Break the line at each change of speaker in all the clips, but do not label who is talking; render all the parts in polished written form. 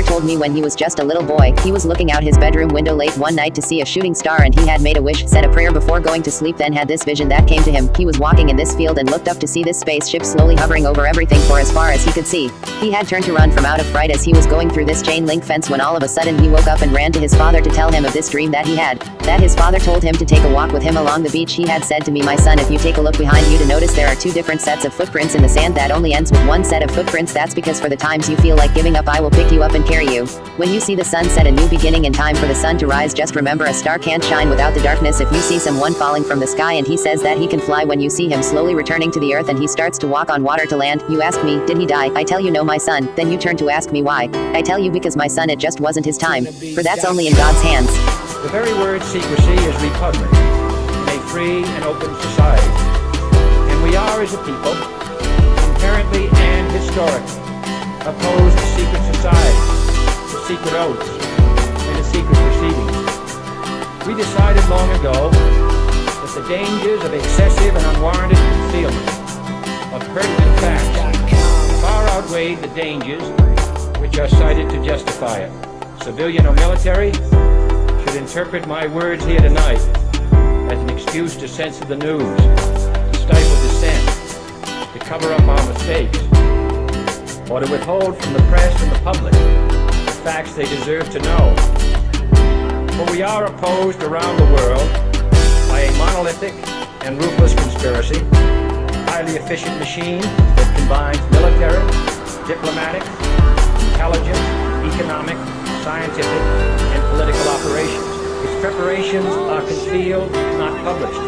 told me when he was just a little boy, he was looking out his bedroom window late one night to see a shooting star, and he had made a wish, said a prayer before going to sleep, then had this vision that came to him. He was walking in this field and looked up to see this spaceship slowly hovering over everything for as far as he could see. He had turned to run from out of fright as he was going through this chain link fence when all of a sudden he woke up and ran to his father to tell him of this dream that he had. That his father told him to take a walk with him along the beach. He had said to me, "My son, if you take a look behind you to notice there are two different sets of footprints in the sand that only ends with one set of footprints. That's because for the times you feel like giving up, I will pick you up and carry you. When you see the sun set, a new beginning and time for the sun to rise, just remember a star can't shine without the darkness. If you see someone falling from the sky and he says that he can fly, when you see him slowly returning to the earth and he starts to walk on water to land, you ask me, did he die? I tell you, no, my son. Then you turn to ask me why. I tell you, because my son, it just wasn't his time. For that's only in God's hands."
The very word secrecy is repugnant in a free and open society. And we are, as a people, inherently and historically opposed to secret societies, to secret oaths, and to secret proceedings. We decided long ago that the dangers of excessive and unwarranted concealment of pertinent facts far outweighed the dangers which are cited to justify it. Civilian or military should interpret my words here tonight as an excuse to censor the news, to stifle dissent, to cover up our mistakes, or to withhold from the press and the public the facts they deserve to know. For we are opposed around the world by a monolithic and ruthless conspiracy, a highly efficient machine that combines military, diplomatic, intelligence, economic, scientific, and political operations. Its preparations are concealed, not published.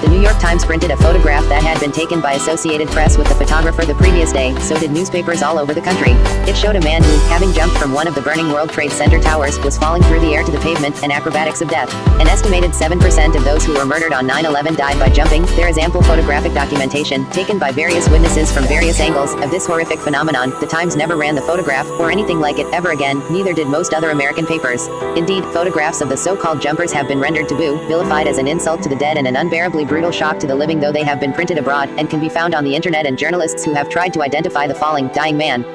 The New York Times printed a photograph that had been taken by Associated Press with the photographer the previous day, so did newspapers all over the country. It showed a man who, having jumped from one of the burning World Trade Center towers, was falling through the air to the pavement, and acrobatics of death. An estimated 7% of those who were murdered on 9/11 died by jumping. There is ample photographic documentation, taken by various witnesses from various angles, of this horrific phenomenon. The Times never ran the photograph, or anything like it, ever again, neither did most other American papers. Indeed, photographs of the so-called jumpers have been rendered taboo, vilified as an insult to the dead and an unbearably brutal shock to the living, though they have been printed abroad, and can be found on the internet, and journalists who have tried to identify the falling, dying man